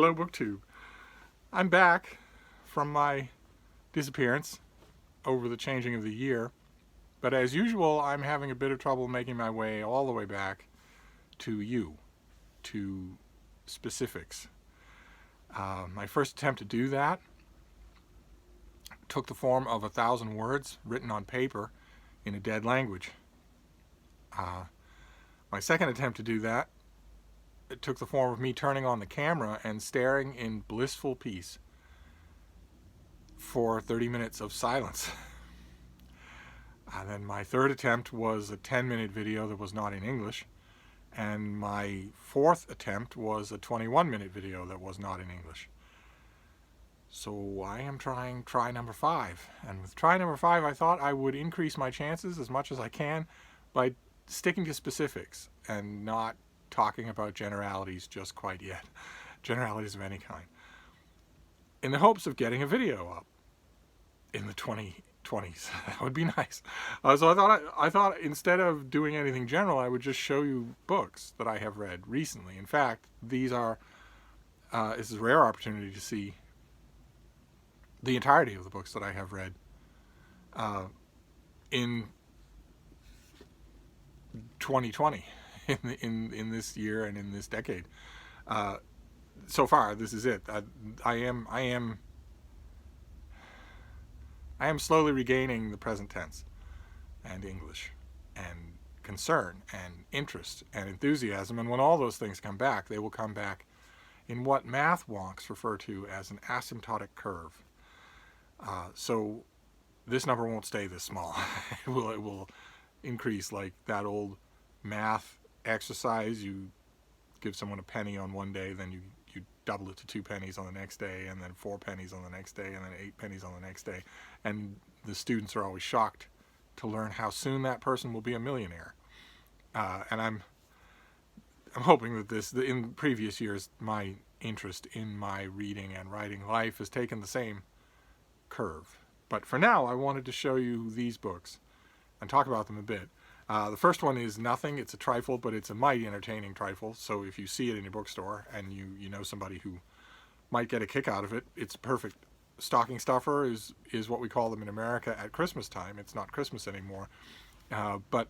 Hello, BookTube. I'm back from my disappearance over the changing of the year, but as usual, I'm having a bit of trouble making my way all the way back to you, to specifics. My first attempt to do that took the form of 1,000 words written on paper in a dead language. My second attempt to do that, it took the form of me turning on the camera and staring in blissful peace for 30 minutes of silence. And then my third attempt was a 10-minute video that was not in English. And my fourth attempt was a 21-minute video that was not in English. So I am trying try number 5. And with try number 5, I thought I would increase my chances as much as I can by sticking to specifics and not talking about generalities just quite yet. Generalities of any kind. In the hopes of getting a video up in the 2020s. That would be nice. So I thought instead of doing anything general, I would just show you books that I have read recently. In fact, these are this is a rare opportunity to see the entirety of the books that I have read in 2020, in this year and in this decade. So far, this is it. I am slowly regaining the present tense and English and concern and interest and enthusiasm. And when all those things come back, they will come back in what math wonks refer to as an asymptotic curve. So this number won't stay this small. It will increase like that old math exercise. You give someone a penny on one day, then you double it to 2 pennies on the next day, and then 4 pennies on the next day, and then 8 pennies on the next day. And the students are always shocked to learn how soon that person will be a millionaire. And I'm hoping that in previous years, my interest in my reading and writing life has taken the same curve. But for now, I wanted to show you these books and talk about them a bit. The first one is nothing. It's a trifle, but it's a mighty entertaining trifle. So if you see it in your bookstore and you know somebody who might get a kick out of it, it's perfect. Stocking stuffer is what we call them in America at Christmas time. It's not Christmas anymore. But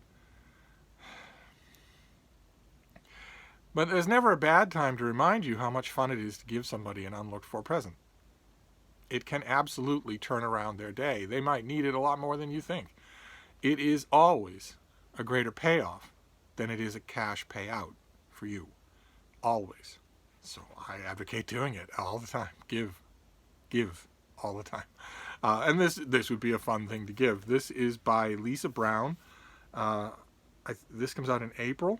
there's never a bad time to remind you how much fun it is to give somebody an unlooked-for present. It can absolutely turn around their day. They might need it a lot more than you think. It is always a greater payoff than it is a cash payout for you. Always. So I advocate doing it all the time. Give all the time. And this would be a fun thing to give. This is by Lisa Brown. This comes out in April.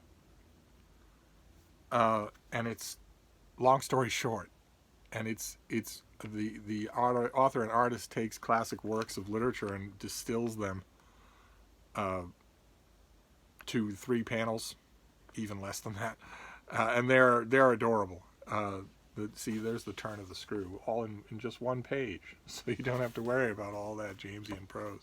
And it's long story short. And it's the author and artist takes classic works of literature and distills them to 3 panels, even less than that, and they're adorable. See, there's the turn of the screw, all in just 1 page, so you don't have to worry about all that Jamesian prose.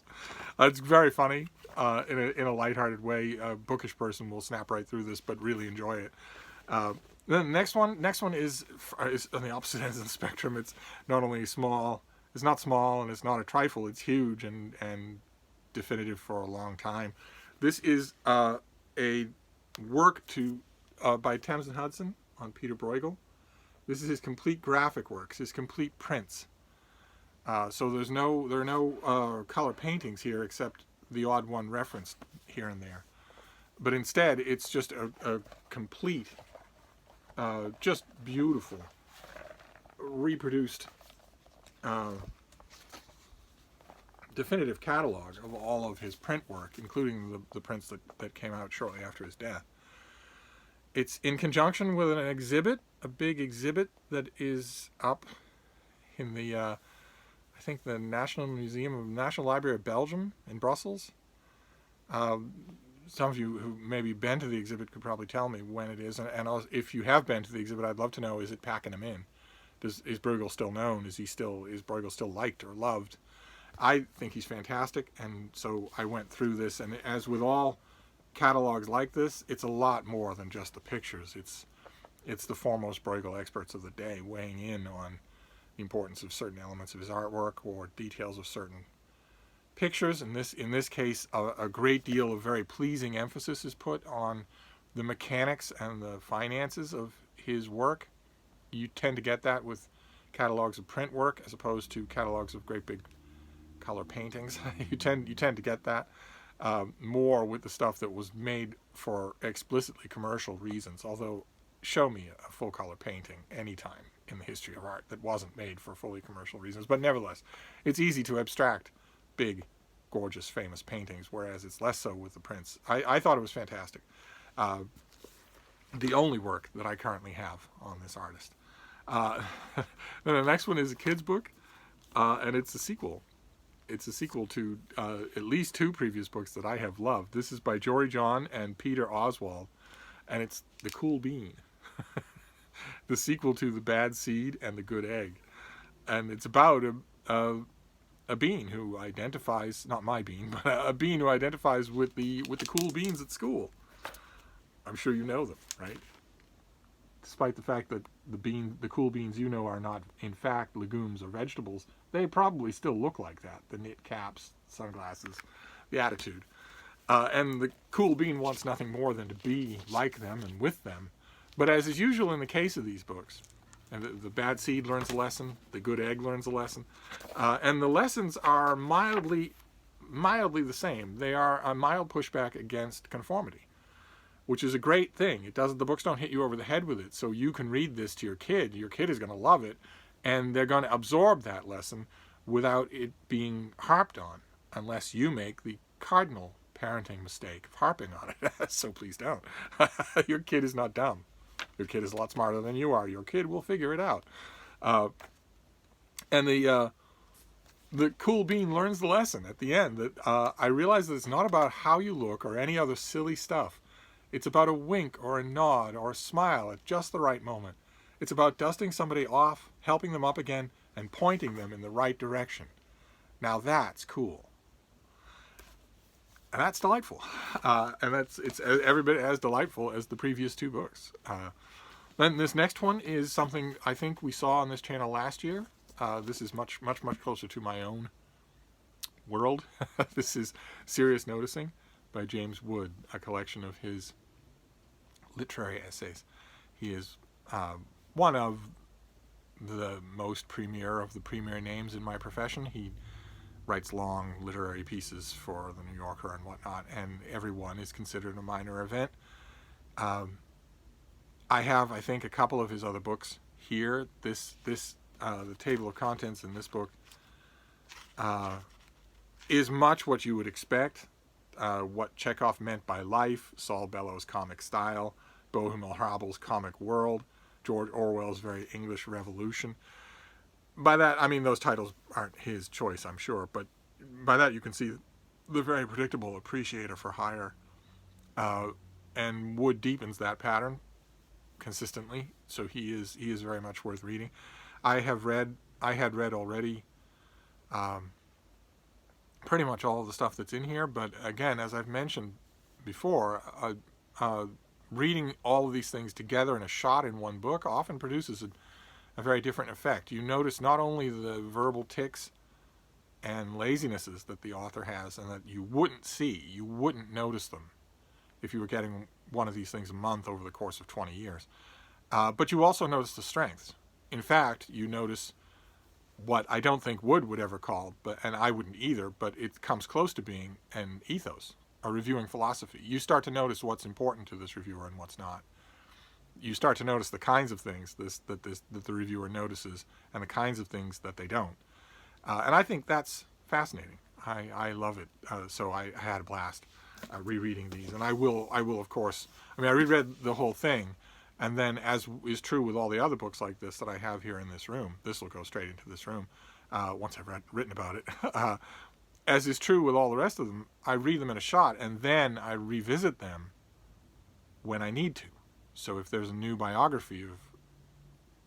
It's very funny in a lighthearted way. A bookish person will snap right through this, but really enjoy it. Then the next one is on the opposite ends of the spectrum. It's not only small, it's not small, and it's not a trifle. It's huge and definitive for a long time. This is a work by Thames and Hudson on Peter Bruegel. This is his complete graphic works, his complete prints. So there are no color paintings here except the odd one referenced here and there. But instead, it's just a complete, just beautiful, reproduced, definitive catalog of all of his print work, including the prints that came out shortly after his death. It's in conjunction with an exhibit, a big exhibit that is up in the, I think the National Library of Belgium in Brussels. Some of you who maybe been to the exhibit could probably tell me when it is, and also, if you have been to the exhibit, I'd love to know: is it packing them in? Is Bruegel still known? Is Bruegel still liked or loved? I think he's fantastic, and so I went through this, and as with all catalogs like this, it's a lot more than just the pictures. It's the foremost Bruegel experts of the day weighing in on the importance of certain elements of his artwork or details of certain pictures. In this case, a great deal of very pleasing emphasis is put on the mechanics and the finances of his work. You tend to get that with catalogs of print work as opposed to catalogs of great big color paintings. you tend to get that more with the stuff that was made for explicitly commercial reasons. Although, show me a full color painting anytime in the history of art that wasn't made for fully commercial reasons. But nevertheless, it's easy to abstract big, gorgeous, famous paintings, whereas it's less so with the prints. I thought it was fantastic. The only work that I currently have on this artist. Then the next one is a kid's book, and it's a sequel. It's a sequel to at least 2 previous books that I have loved. This is by Jory John and Peter Oswald, and it's The Cool Bean. The sequel to The Bad Seed and The Good Egg. And it's about a bean who identifies, not my bean, but a bean who identifies with the cool beans at school. I'm sure you know them, right? Despite the fact that the cool beans you know are not in fact legumes or vegetables, they probably still look like that. The knit caps, sunglasses, the attitude. And the cool bean wants nothing more than to be like them and with them. But as is usual in the case of these books, and the bad seed learns a lesson, the good egg learns a lesson, and the lessons are mildly the same. They are a mild pushback against conformity, which is a great thing. The books don't hit you over the head with it, so you can read this to your kid. Your kid is going to love it, and they're going to absorb that lesson without it being harped on, unless you make the cardinal parenting mistake of harping on it. So please don't. Your kid is not dumb. Your kid is a lot smarter than you are. Your kid will figure it out. And the cool bean learns the lesson at the end that I realize that it's not about how you look or any other silly stuff. It's about a wink or a nod or a smile at just the right moment. It's about dusting somebody off, helping them up again, and pointing them in the right direction. Now that's cool. And that's delightful. And it's every bit as delightful as the previous 2 books. Then this next one is something I think we saw on this channel last year. This is much closer to my own world. This is Serious Noticing by James Wood, a collection of his literary essays. He is one of the most premier of the premier names in my profession. He writes long literary pieces for the New Yorker and whatnot, and every one is considered a minor event. I have, I think, a couple of his other books here. The table of contents in this book is much what you would expect. What Chekhov meant by life, Saul Bellows' comic style, Bohemil Hrabel's comic world, George Orwell's very English Revolution. By that, I mean those titles aren't his choice, I'm sure, but by that you can see the very predictable appreciator for hire. And Wood deepens that pattern consistently, so he is very much worth reading. I had read already pretty much all of the stuff that's in here, but again, as I've mentioned before, reading all of these things together in a shot in one book often produces a very different effect. You notice not only the verbal tics and lazinesses that the author has and that you wouldn't notice them if you were getting one of these things a month over the course of 20 years, but you also notice the strengths. In fact, you notice what I don't think Wood would ever call, and I wouldn't either, but it comes close to being an ethos, a reviewing philosophy. You start to notice what's important to this reviewer and what's not. You start to notice the kinds of things that the reviewer notices and the kinds of things that they don't. And I think that's fascinating. I love it. So I had a blast rereading these. And I will of course, I reread the whole thing. And then, as is true with all the other books like this that I have here in this room, this will go straight into this room once I've written about it. As is true with all the rest of them, I read them in a shot, and then I revisit them when I need to. So if there's a new biography of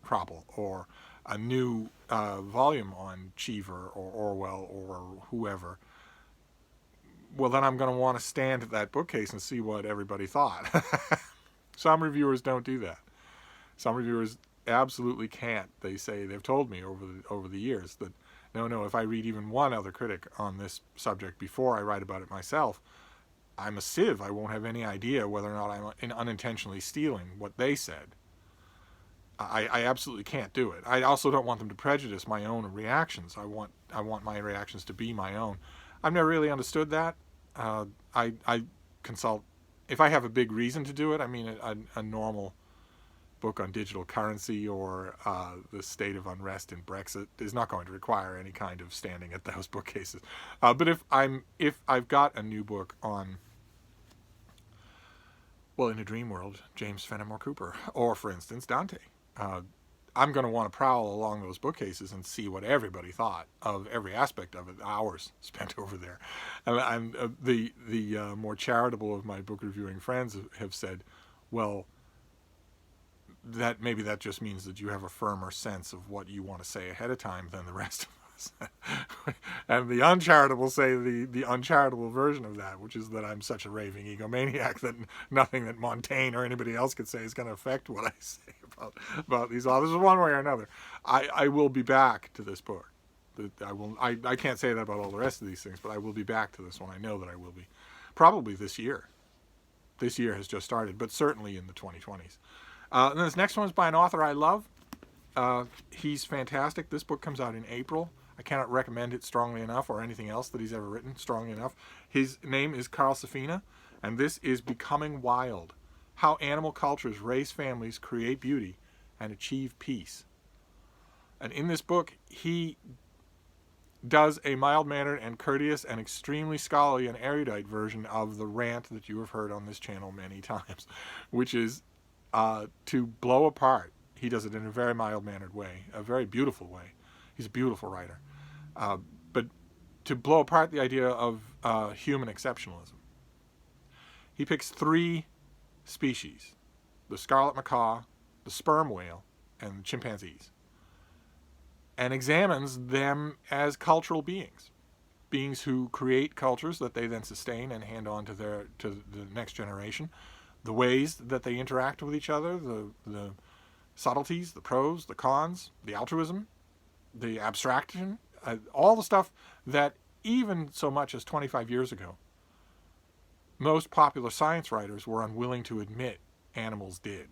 Hrabel, or a new volume on Cheever or Orwell or whoever, well, then I'm going to want to stand at that bookcase and see what everybody thought. Some reviewers don't do that. Some reviewers absolutely can't. They say, they've told me over the years that no, if I read even one other critic on this subject before I write about it myself, I'm a sieve. I won't have any idea whether or not I'm unintentionally stealing what they said. I absolutely can't do it. I also don't want them to prejudice my own reactions. I want my reactions to be my own. I've never really understood that. I consult if I have a big reason to do it. I mean, a normal book on digital currency or the state of unrest in Brexit is not going to require any kind of standing at those bookcases. But if I've got a new book on, well, in a dream world, James Fenimore Cooper, or for instance Dante, I'm going to want to prowl along those bookcases and see what everybody thought of every aspect of it. Hours spent over there, and the more charitable of my book reviewing friends have said, well, that maybe that just means that you have a firmer sense of what you want to say ahead of time than the rest of us. And the uncharitable say the uncharitable version of that, which is that I'm such a raving egomaniac that nothing that Montaigne or anybody else could say is going to affect what I say about these authors one way or another. I will be back to this book. I can't say that about all the rest of these things, but I will be back to this one. I know that I will be. Probably this year. This year has just started, but certainly in the 2020s. And this next one is by an author I love. He's fantastic. This book comes out in April. I cannot recommend it strongly enough, or anything else that he's ever written strongly enough. His name is Carl Safina, and this is Becoming Wild: How Animal Cultures Raise Families, Create Beauty, and Achieve Peace. And in this book, he does a mild-mannered and courteous and extremely scholarly and erudite version of the rant that you have heard on this channel many times, which is to blow apart. He does it in a very mild-mannered way, a very beautiful way. He's a beautiful writer. But to blow apart the idea of human exceptionalism. He picks 3 species: the scarlet macaw, the sperm whale, and chimpanzees, and examines them as cultural beings who create cultures that they then sustain and hand on to the next generation. The ways that they interact with each other, the subtleties, the pros, the cons, the altruism, the abstraction, all the stuff that even so much as 25 years ago, most popular science writers were unwilling to admit animals did.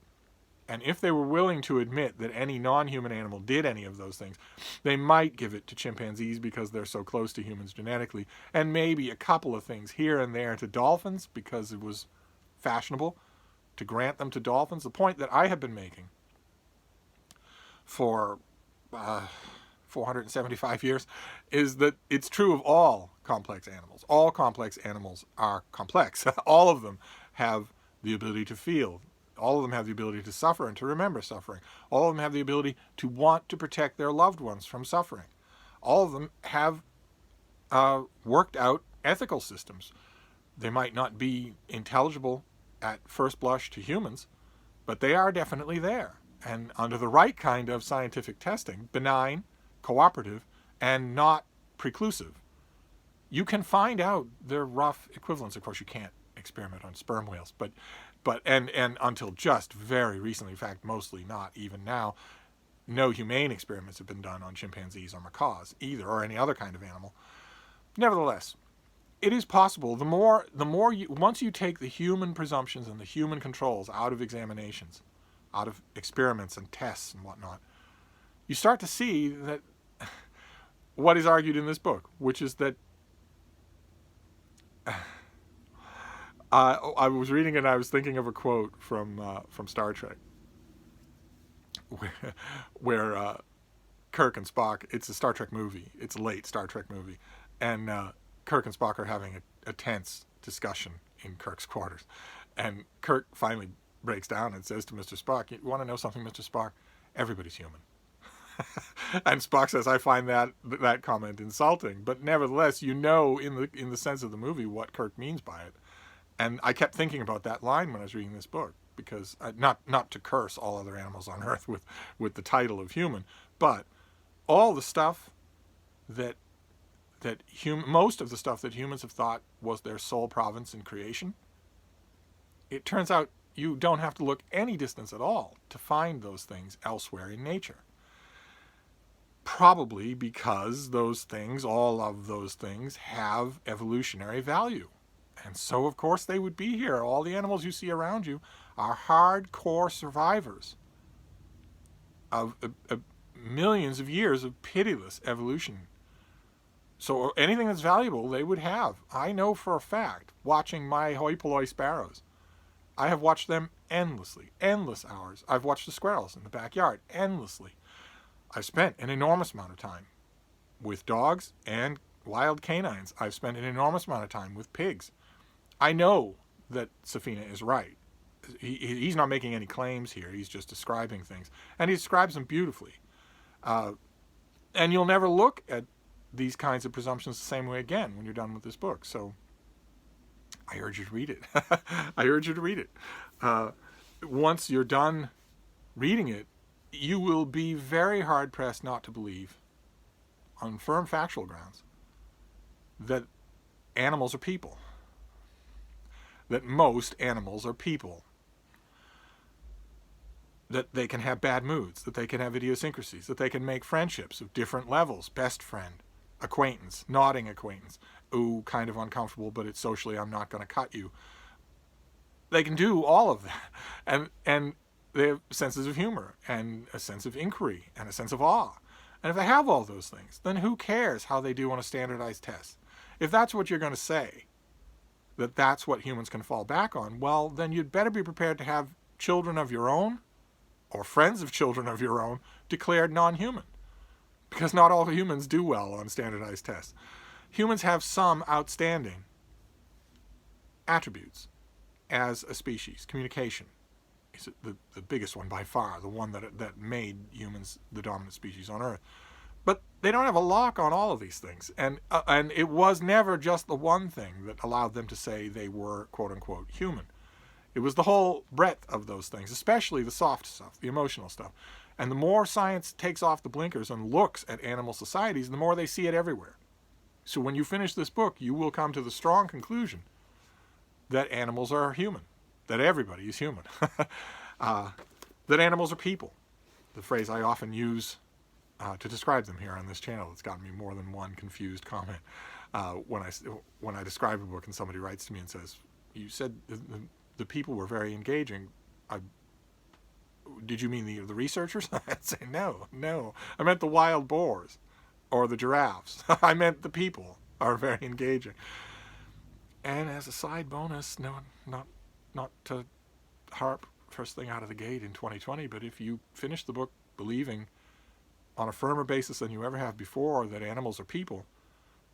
And if they were willing to admit that any non-human animal did any of those things, they might give it to chimpanzees because they're so close to humans genetically, and maybe a couple of things here and there to dolphins because it was fashionable to grant them to dolphins. The point that I have been making for 475 years is that it's true of all complex animals. All complex animals are complex. All of them have the ability to feel. All of them have the ability to suffer and to remember suffering. All of them have the ability to want to protect their loved ones from suffering. All of them have worked out ethical systems. They might not be intelligible at first blush to humans, but they are definitely there. And under the right kind of scientific testing, benign, cooperative, and not preclusive, you can find out their rough equivalents. Of course, you can't experiment on sperm whales, but until just very recently, in fact, mostly not even now, no humane experiments have been done on chimpanzees or macaws either, or any other kind of animal. Nevertheless, it is possible. The more once you take the human presumptions and the human controls out of examinations, out of experiments and tests and whatnot, you start to see that what is argued in this book, which is that I was reading it and I was thinking of a quote from Star Trek, where Kirk and Spock, it's a Star Trek movie, it's a late Star Trek movie, and Kirk and Spock are having a tense discussion in Kirk's quarters, and Kirk finally breaks down and says to Mr. Spock, "You want to know something, Mr. Spock? Everybody's human." And Spock says, "I find that comment insulting, but nevertheless, you know, in the sense of the movie, what Kirk means by it." And I kept thinking about that line when I was reading this book, because not to curse all other animals on Earth with the title of human, but all the stuff most of the stuff that humans have thought was their sole province in creation, it turns out You don't have to look any distance at all to find those things elsewhere in nature. Probably because those things, all of those things, have evolutionary value. And so, of course, they would be here. All the animals you see around you are hardcore survivors of millions of years of pitiless evolution. So anything that's valuable, they would have. I know for a fact, watching my hoi polloi sparrows, I have watched them endlessly, endless hours. I've watched the squirrels in the backyard endlessly. I've spent an enormous amount of time with dogs and wild canines. I've spent an enormous amount of time with pigs. I know that Safina is right. He's not making any claims here. He's just describing things. And he describes them beautifully. And you'll never look at these kinds of presumptions the same way again when you're done with this book. So I urge you to read it. I urge you to read it. Once you're done reading it, you will be very hard-pressed not to believe, on firm factual grounds, that animals are people. That most animals are people. That they can have bad moods, that they can have idiosyncrasies, that they can make friendships of different levels, best friend, acquaintance, nodding acquaintance, ooh, kind of uncomfortable, but it's socially, I'm not going to cut you. They can do all of that. And they have senses of humor and a sense of inquiry and a sense of awe. And if they have all those things, then who cares how they do on a standardized test? If that's what you're going to say, that that's what humans can fall back on, well, then you'd better be prepared to have children of your own or friends of children of your own declared non-human. Because not all humans do well on standardized tests. Humans have some outstanding attributes as a species. Communication is the biggest one by far, the one that made humans the dominant species on Earth. But they don't have a lock on all of these things. And it was never just the one thing that allowed them to say they were, quote-unquote, human. It was the whole breadth of those things, especially the soft stuff, the emotional stuff. And the more science takes off the blinkers and looks at animal societies, the more they see it everywhere. So when you finish this book, you will come to the strong conclusion that animals are human, that everybody is human, that animals are people. The phrase I often use to describe them here on this channel. It's gotten me more than one confused comment when I describe a book and somebody writes to me and says, "You said the people were very engaging. Did you mean the researchers?" I'd say, no. I meant the wild boars or the giraffes. I meant the people are very engaging. And as a side bonus, no, not to harp first thing out of the gate in 2020, but if you finish the book believing on a firmer basis than you ever have before that animals are people,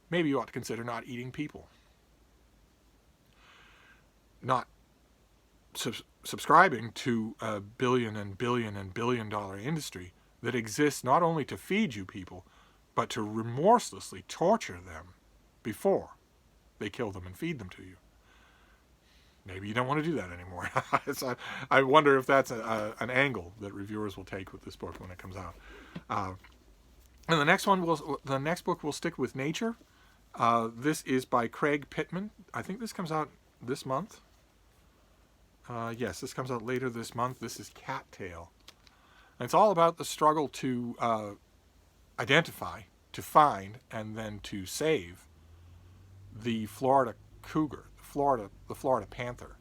maybe you ought to consider not eating people. Not subscribing to a billion and billion and billion dollar industry that exists not only to feed you people, but to remorselessly torture them before they kill them and feed them to you. Maybe you don't want to do that anymore. I wonder if that's an angle that reviewers will take with this book when it comes out. And the next book will stick with nature. This is by Craig Pittman. I think this comes out this month. Yes, this comes out later this month. This is Cattail. And it's all about the struggle to identify, to find, and then to save the Florida cougar, the Florida panther,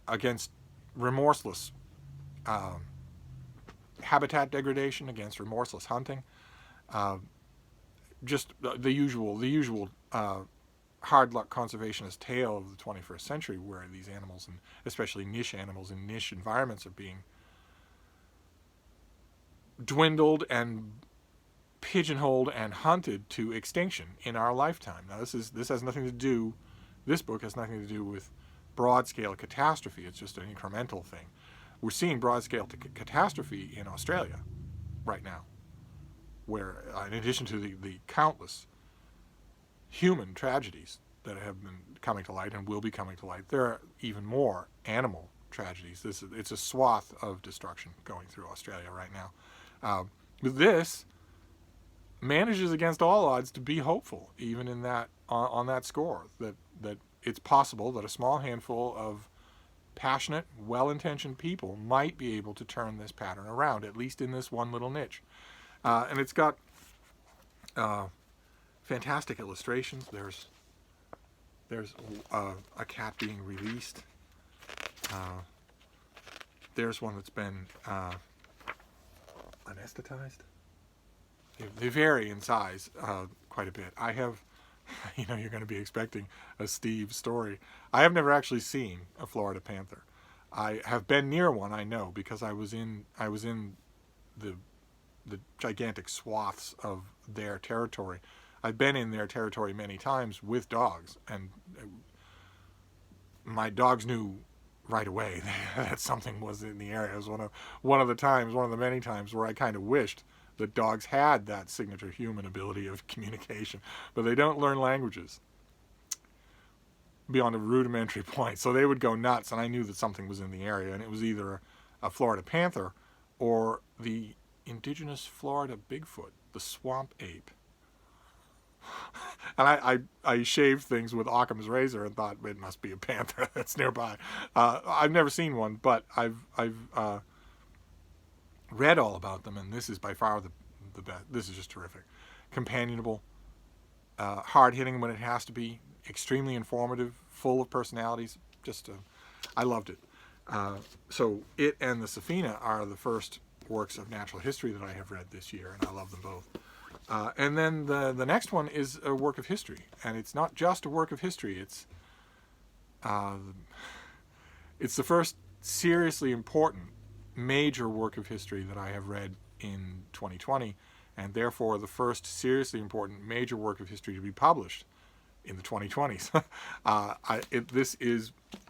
against remorseless habitat degradation, against remorseless hunting, just the usual hard luck conservationist tale of the 21st century, where these animals, and especially niche animals in niche environments, are being dwindled and pigeonholed and hunted to extinction in our lifetime. Now this has nothing to do, this book has nothing to do with broad scale catastrophe. It's just an incremental thing. We're seeing broad scale catastrophe in Australia right now, where in addition to the countless human tragedies that have been coming to light and will be coming to light, there are even more animal tragedies. It's a swath of destruction going through Australia right now. But this manages against all odds to be hopeful, even in that on that score, that it's possible that a small handful of passionate, well-intentioned people might be able to turn this pattern around, at least in this one little niche. And it's got fantastic illustrations. There's a cat being released. There's one that's been anesthetized. They vary in size quite a bit. I have, you're going to be expecting a Steve story. I have never actually seen a Florida panther. I have been near one, I know, because I was in the gigantic swaths of their territory. I've been in their territory many times with dogs, and my dogs knew right away that something was in the area. It was one of the many times where I kind of wished that dogs had that signature human ability of communication, but they don't learn languages beyond a rudimentary point. So they would go nuts, and I knew that something was in the area, and it was either a Florida panther or the indigenous Florida Bigfoot, the swamp ape. And I shaved things with Occam's razor and thought it must be a panther that's nearby. I've never seen one, but I've read all about them, and this is by far the best. This is just terrific. Companionable, hard-hitting when it has to be, extremely informative, full of personalities. I loved it. So it and the Safina are the first works of natural history that I have read this year, and I love them both. And then the next one is a work of history, and it's not just a work of history. It's the first seriously important major work of history that I have read in 2020, and therefore the first seriously important major work of history to be published in the 2020s.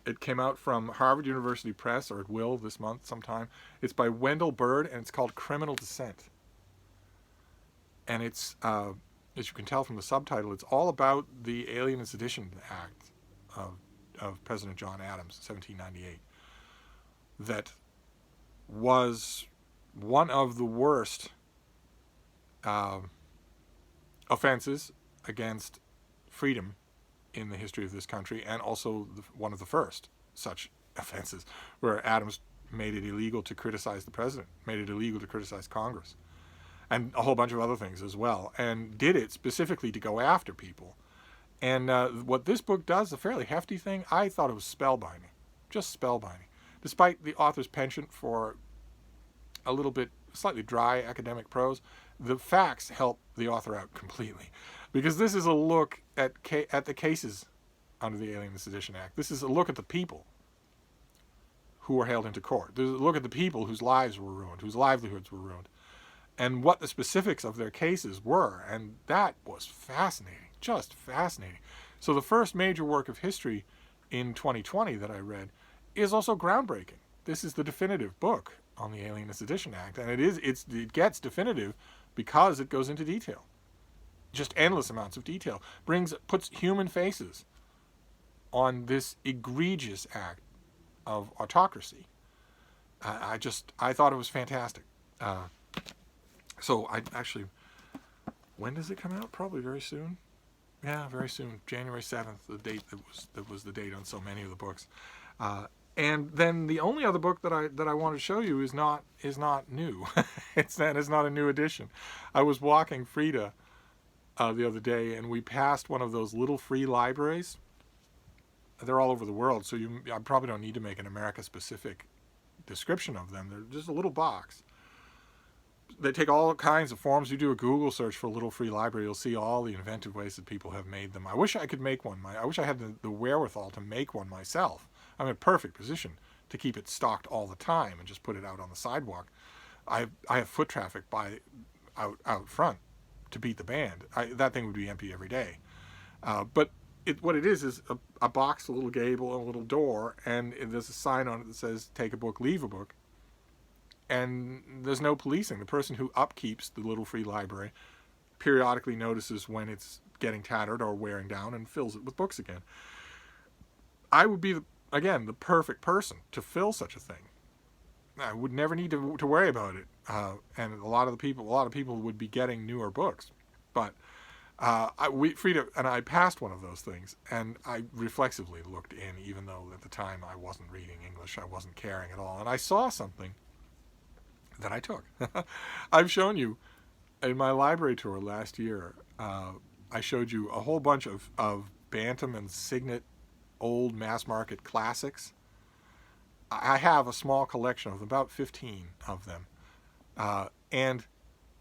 It came out from Harvard University Press, or it will this month sometime. It's by Wendell Bird, and it's called Criminal Descent. And it's, as you can tell from the subtitle, it's all about the Alien and Sedition Act of President John Adams, 1798, that was one of the worst offenses against freedom in the history of this country, and also one of the first such offenses, where Adams made it illegal to criticize the president, made it illegal to criticize Congress, and a whole bunch of other things as well, and did it specifically to go after people. And what this book does, a fairly hefty thing, I thought it was spellbinding, just spellbinding. Despite the author's penchant for a little bit slightly dry academic prose, the facts help the author out completely, because this is a look at the cases under the Alien and Sedition Act. This is a look at the people who were held into court. There's a look at the people whose lives were ruined, whose livelihoods were ruined, and what the specifics of their cases were. And that was fascinating, just fascinating. So the first major work of history in 2020 that I read is also groundbreaking. This is the definitive book on the Alien and Sedition Act, and it gets definitive because it goes into detail, just endless amounts of detail. Puts human faces on this egregious act of autocracy. I thought it was fantastic. So I actually, when does it come out? Probably very soon. Yeah, very soon. January 7th, the date that was the date on so many of the books. And then the only other book that I want to show you is not new. It's not a new edition. I was walking Frida the other day, and we passed one of those little free libraries. They're all over the world, so I probably don't need to make an America-specific description of them. They're just a little box. They take all kinds of forms. You do a Google search for a little free library, you'll see all the inventive ways that people have made them. I wish I could make one. I wish I had the wherewithal to make one myself. I'm in a perfect position to keep it stocked all the time and just put it out on the sidewalk. I have foot traffic out front to beat the band. That thing would be empty every day. But what it is a box, a little gable, a little door, and there's a sign on it that says, "Take a book, leave a book." And there's no policing. The person who upkeeps the little free library periodically notices when it's getting tattered or wearing down and fills it with books again. I would be, again, the perfect person to fill such a thing. I would never need to worry about it. And a lot of people would be getting newer books. But Frida and I passed one of those things, and I reflexively looked in, even though at the time I wasn't reading English, I wasn't caring at all, and I saw something that I took. I've shown you in my library tour last year. I showed you a whole bunch of Bantam and Signet old mass market classics. I have a small collection of them, about 15 of them, and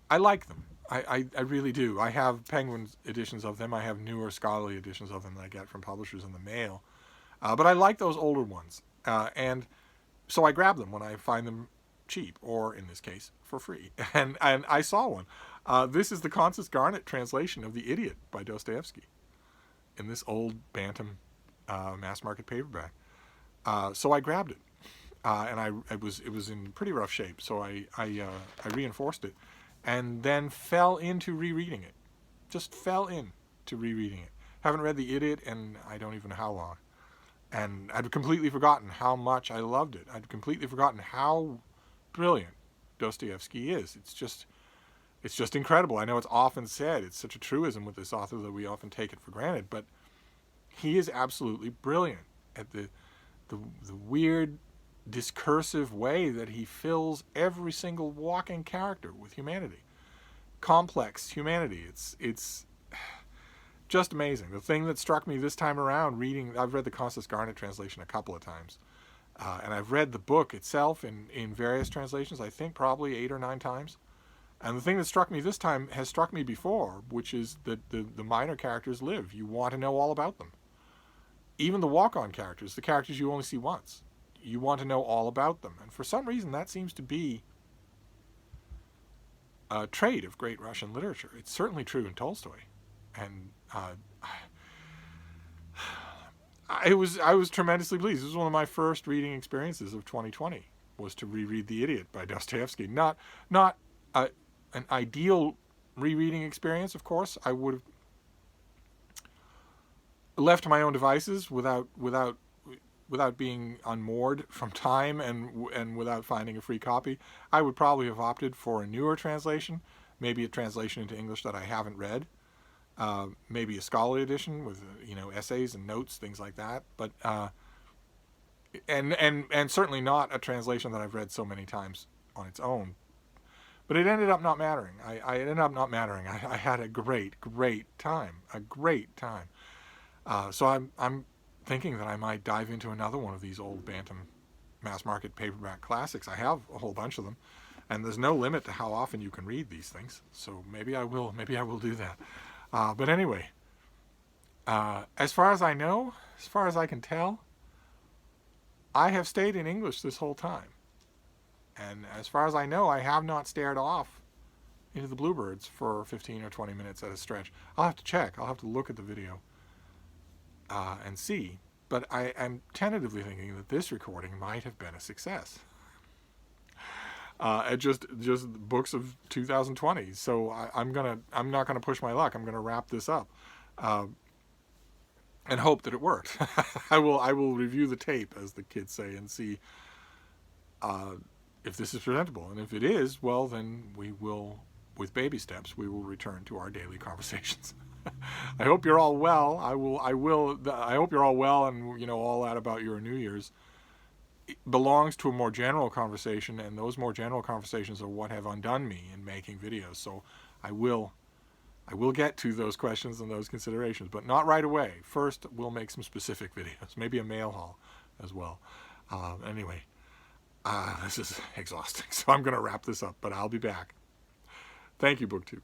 I like them. I really do. I have Penguin editions of them. I have newer scholarly editions of them that I get from publishers in the mail. But I like those older ones. And so I grab them when I find them cheap, or in this case, for free. And I saw one. This is the Constance Garnett translation of The Idiot by Dostoevsky in this old Bantam mass market paperback. So I grabbed it. And it was in pretty rough shape, so I reinforced it. And then fell into rereading it. Just fell into rereading it. Haven't read The Idiot in I don't even know how long. And I'd completely forgotten how much I loved it. I'd completely forgotten how brilliant Dostoevsky is. It's just incredible. I know it's often said, it's such a truism with this author that we often take it for granted, but he is absolutely brilliant at the weird discursive way that he fills every single walking character with humanity, complex humanity. It's just amazing. The thing that struck me this time around reading, I've read the Constance Garnett translation a couple of times, and I've read the book itself in various translations, I think probably 8 or 9 times. And the thing that struck me this time has struck me before, which is that the minor characters live. You want to know all about them. Even the walk-on characters, the characters you only see once, you want to know all about them. And for some reason, that seems to be a trait of great Russian literature. It's certainly true in Tolstoy. And I was tremendously pleased. This was one of my first reading experiences of 2020, was to reread The Idiot by Dostoevsky. Not an ideal rereading experience, of course. I would have left to my own devices without being unmoored from time and without finding a free copy. I would probably have opted for a newer translation, maybe a translation into English that I haven't read, maybe a scholarly edition with essays and notes, things like that. But and certainly not a translation that I've read so many times on its own. But it ended up not mattering. I ended up not mattering. I had a great time. So I'm thinking that I might dive into another one of these old Bantam mass market paperback classics. I have a whole bunch of them, and there's no limit to how often you can read these things. So maybe I will do that. But anyway, as far as I know, as far as I can tell, I have stayed in English this whole time. And as far as I know, I have not stared off into the bluebirds for 15 or 20 minutes at a stretch. I'll have to check. I'll have to look at the video and see. But I am tentatively thinking that this recording might have been a success. Just books of 2020. So I'm not gonna push my luck. I'm gonna wrap this up and hope that it worked. I will review the tape, as the kids say, and see if this is presentable. And if it is, well, then we will, with baby steps, we will return to our daily conversations. I hope you're all well. I hope you're all well, and all that about your New Year's belongs to a more general conversation, and those more general conversations are what have undone me in making videos. So I will get to those questions and those considerations, but not right away. First, we'll make some specific videos, maybe a mail haul as well. Anyway, this is exhausting, so I'm going to wrap this up, but I'll be back. Thank you, BookTube.